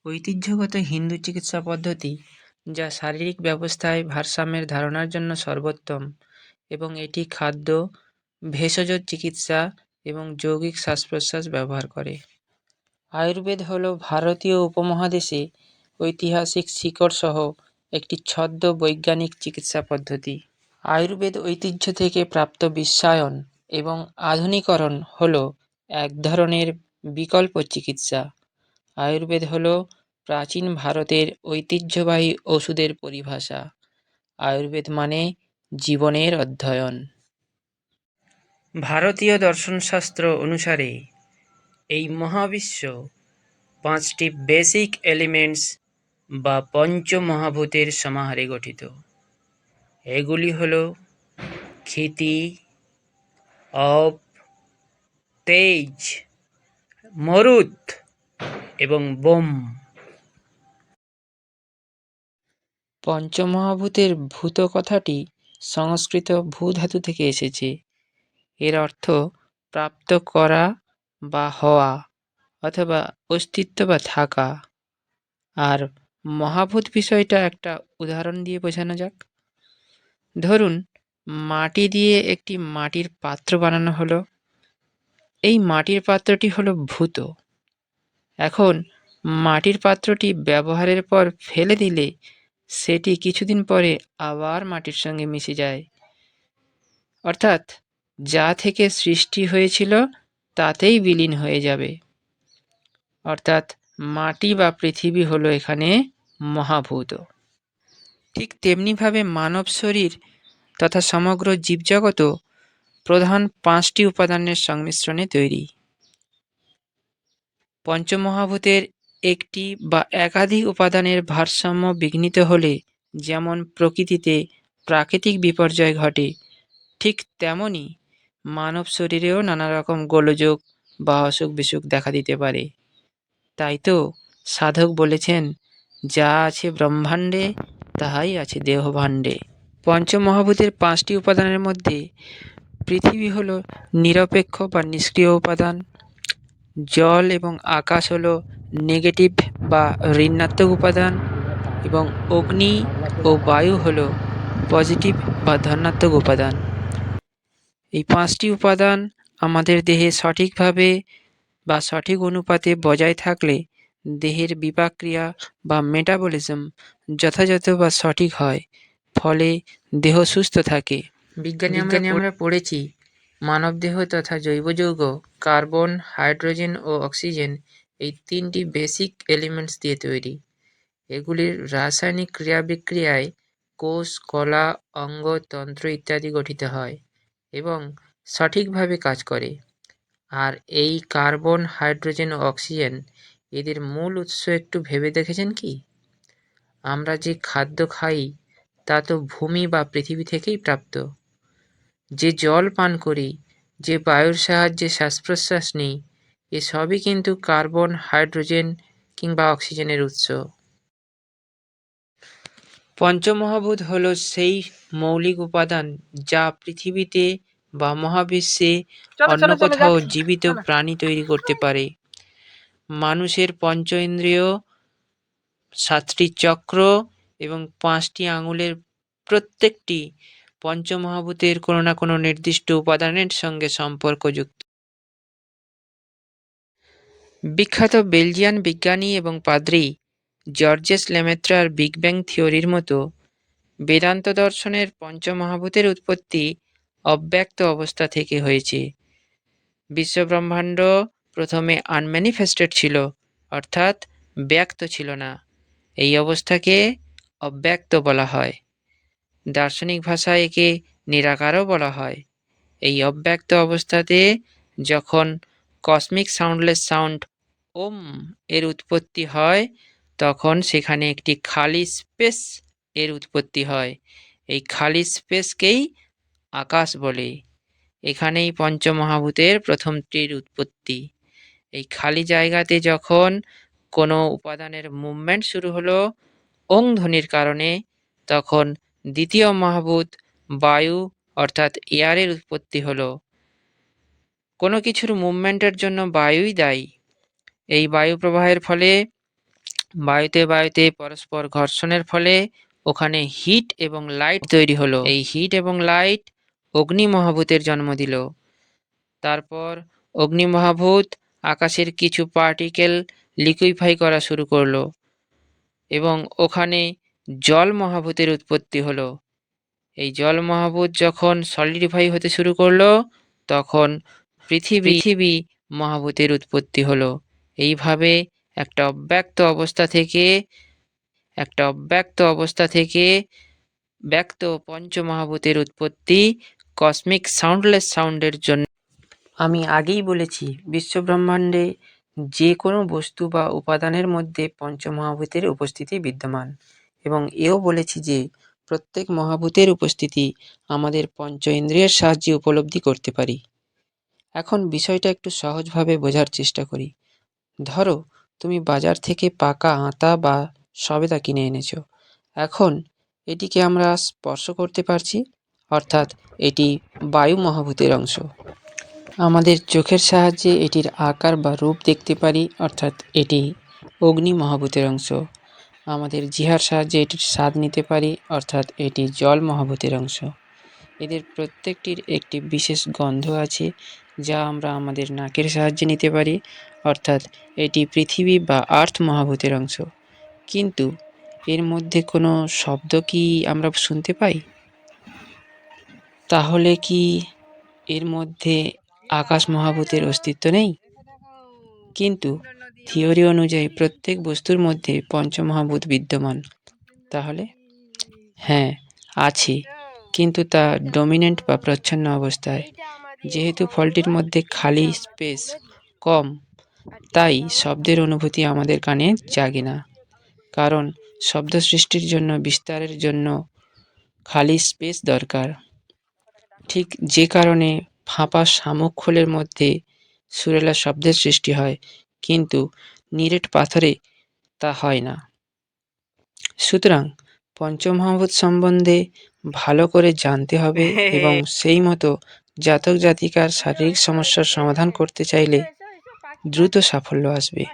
ঐতিহ্যগত হিন্দু চিকিৎসা পদ্ধতি, যা শারীরিক ব্যবস্থায় ভারসাম্যের ধারণার জন্য সর্বোত্তম, এবং এটি খাদ্য, ভেষজ চিকিৎসা এবং যৌগিক শ্বাস-প্রশ্বাস ব্যবহার করে। আয়ুর্বেদ হল ভারতীয় উপমহাদেশে ঐতিহাসিক শিকড় সহ একটি ছদ্ম বৈজ্ঞানিক চিকিৎসা পদ্ধতি। আয়ুর্বেদ ঐতিহ্য থেকে প্রাপ্ত বিশ্বায়ন এবং আধুনিকরণ হল এক ধরনের বিকল্প চিকিৎসা। আয়ুর্বেদ হল প্রাচীন ভারতের ঐতিহ্যবাহী ওষুধের পরিভাষা। আয়ুর্বেদ মানে জীবনের অধ্যয়ন। ভারতীয় দর্শনশাস্ত্র অনুসারে এই মহাবিশ্ব 5টি বেসিক এলিমেন্টস বা পঞ্চমহাভূতের সমাহারে গঠিত। এগুলি হল ক্ষিতি, অপ, তেজ, মরুত এবং বোম। পঞ্চমহাভূতের ভূত কথাটি সংস্কৃত ভূ ধাতু থেকে এসেছে। এর অর্থ প্রাপ্ত করা বা হওয়া অথবা অস্তিত্ব বা থাকা। আর মহাভূত বিষয়টা একটা উদাহরণ দিয়ে বোঝানো যাক। ধরুন, মাটি দিয়ে একটি মাটির পাত্র বানানো হলো। এই মাটির পাত্রটি হলো ভূত। এখন মাটির পাত্রটি ব্যবহারের পর ফেলে দিলে সেটি কিছুদিন পরে আবার মাটির সঙ্গে মিশে যায়। অর্থাৎ যা থেকে সৃষ্টি হয়েছিল তাতেই বিলীন হয়ে যাবে। অর্থাৎ মাটি বা পৃথিবী হলো এখানে মহাভূত। ঠিক তেমনিভাবে মানব শরীর তথা সমগ্র জীবজগৎ প্রধান 5টি উপাদানের সংমিশ্রণে তৈরি। পঞ্চমহাভূতের একটি বা একাধিক উপাদানের ভারসাম্য বিঘ্নিত হলে যেমন প্রকৃতিতে প্রাকৃতিক বিপর্যয় ঘটে, ঠিক তেমনি মানব শরীরেও নানা রকম গোলযোগ বা অসুখ বিসুখ দেখা দিতে পারে। তাই তো সাধক বলেছেন, যা আছে ব্রহ্মাণ্ডে তাহাই আছে দেহভাণ্ডে। পঞ্চমহাভূতের 5টি উপাদানের মধ্যে পৃথিবী হল নিরপেক্ষ বা নিষ্ক্রিয় উপাদান, জল এবং আকাশ হল নেগেটিভ বা ঋণাত্মক উপাদান, এবং অগ্নি ও বায়ু হল পজিটিভ বা ধনাত্মক উপাদান। এই 5টি উপাদান আমাদের দেহে সঠিকভাবে বা সঠিক অনুপাতে বজায় থাকলে দেহের বিপাক ক্রিয়া বা মেটাবলিজম যথাযথ বা সঠিক হয়, ফলে দেহ সুস্থ থাকে। বিজ্ঞানে আমরা পড়েছি, মানবদেহ তথা জৈব যৌগ কার্বন, হাইড্রোজেন ও অক্সিজেন এই 3টি বেসিক এলিমেন্টস দিয়ে তৈরি। এগুলির রাসায়নিক ক্রিয়া বিক্রিয়ায় কোষ, কলা, অঙ্গ, তন্ত্র ইত্যাদি গঠিত হয় এবং সঠিকভাবে কাজ করে। আর এই কার্বন, হাইড্রোজেন ও অক্সিজেন এদের মূল উৎস একটু ভেবে দেখেছেন কি? আমরা যে খাদ্য খাই তা তো ভূমি বা পৃথিবী থেকেই প্রাপ্ত। যে জল পান করি, যে বায়ুর সাহায্যে শ্বাস প্রশ্বাস নিই, এসবই কিন্তু কার্বন, হাইড্রোজেন কিংবা অক্সিজেনের উৎস। পঞ্চমহাভূত হল সেই মৌলিক উপাদান যা পৃথিবীতে বা মহাবিশ্বে অন্য কোথাও জীবিত প্রাণী তৈরি করতে পারে। মানুষের পঞ্চ ইন্দ্রিয়, 7টি চক্র এবং 5টি আঙুলের প্রত্যেকটি পঞ্চমহাভূতের কোনো না কোনো নির্দিষ্ট উপাদানের সঙ্গে সম্পর্কযুক্ত। বিখ্যাত বেলজিয়ান বিজ্ঞানী এবং পাদ্রী জর্জেস লেমেত্রার বিগ ব্যাং থিওরির মতো বেদান্ত দর্শনের পঞ্চমহাভূতের উৎপত্তি অব্যক্ত অবস্থা থেকে হয়েছে। বিশ্বব্রহ্মাণ্ড প্রথমে আনম্যানিফেস্টেড ছিল, অর্থাৎ ব্যক্ত ছিল না। এই অবস্থাকে অব্যক্ত বলা হয়। দার্শনিক ভাষায় একে নিরাকারও বলা হয়। এই অব্যক্ত অবস্থাতে যখন কসমিক সাউন্ডলেস সাউন্ড ওম এর উৎপত্তি হয়, তখন সেখানে একটি খালি স্পেস এর উৎপত্তি হয়। এই খালি স্পেসকেই আকাশ বলে। এখানেই পঞ্চমহাভূতের প্রথমটির উৎপত্তি। এই খালি জায়গাতে যখন কোনো উপাদানের মুভমেন্ট শুরু হলো ওং ধ্বনির কারণে, তখন দ্বিতীয় মহাভূত বায়ু অর্থাৎ এয়ারের উৎপত্তি হলো। কোনো কিছুর মুভমেন্টের জন্য বায়ুই দায়ী। এই বায়ু প্রবাহের ফলে বায়ুতে বায়ুতে পরস্পর ঘর্ষণের ফলে ওখানে হিট এবং লাইট তৈরি হলো। এই হিট এবং লাইট অগ্নি মহাভূতের জন্ম দিল। তারপর অগ্নি মহাভূত আকাশের কিছু পার্টিকেল লিকুইফাই করা শুরু করলো এবং ওখানে জল মহাভূতের উৎপত্তি হলো। এই জল মহাভূত যখন সলিডিফাই হতে শুরু করলো তখন পৃথিবী মহাভূতের উৎপত্তি হলো। এইভাবে একটা অব্যক্ত অবস্থা থেকে ব্যক্ত পঞ্চমহাভূতের উৎপত্তি কসমিক সাউন্ডলেস সাউন্ডের জন্য। আমি আগেই বলেছি বিশ্বব্রহ্মাণ্ডে যে কোনো বস্তু বা উপাদানের মধ্যে পঞ্চমহাভূতের উপস্থিতি বিদ্যমান, এবং এও বলেছি যে প্রত্যেক মহাভূতের উপস্থিতি আমাদের পঞ্চ ইন্দ্রিয়ের সাহায্যে উপলব্ধি করতে পারি। এখন বিষয়টা একটু সহজভাবে বোঝার চেষ্টা করি। ধরো তুমি বাজার থেকে পাকা আতা বা সবেদা কিনে এনেছো। এখন এটিকে আমরা স্পর্শ করতে পারছি, অর্থাৎ এটি বায়ু মহাভূতের অংশ। আমাদের চোখের সাহায্যে এটির আকার বা রূপ দেখতে পারি, অর্থাৎ এটি অগ্নি মহাভূতের অংশ। আমাদের জিহ্বার সাহায্যে এটির স্বাদ নিতে পারি, অর্থাৎ এটি জল মহাভূতের অংশ। এদের প্রত্যেকটির একটি বিশেষ গন্ধ আছে যা আমরা আমাদের নাকের সাহায্যে নিতে পারি, অর্থাৎ এটি পৃথিবী বা আর্থ মহাভূতের অংশ। কিন্তু এর মধ্যে কোনো শব্দ কি আমরা শুনতে পাই? তাহলে কি এর মধ্যে আকাশ মহাভূতের অস্তিত্ব নেই? কিন্তু থিওরি অনুযায়ী প্রত্যেক বস্তুর মধ্যে পঞ্চমহাভূত বিদ্যমান। তাহলে হ্যাঁ আছে, কিন্তু তা ডমিনেন্ট বা প্রচ্ছন্ন অবস্থায়। যেহেতু ফলটির মধ্যে খালি স্পেস কম, তাই শব্দের অনুভূতি আমাদের কানে জাগে না। কারণ শব্দ সৃষ্টির জন্য বিস্তারের জন্য খালি স্পেস দরকার। ঠিক যে কারণে ফাঁপা শামুক খোলের মধ্যে সুরেলা শব্দের সৃষ্টি হয়, কিন্তু নিরেট পাথরে তা হয় না। সুতরাং পঞ্চমহাভূত সম্বন্ধে ভালো করে জানতে হবে এবং সেই মতো জাতক জাতিকার শারীরিক সমস্যার সমাধান করতে চাইলে দ্রুত সাফল্য আসবে।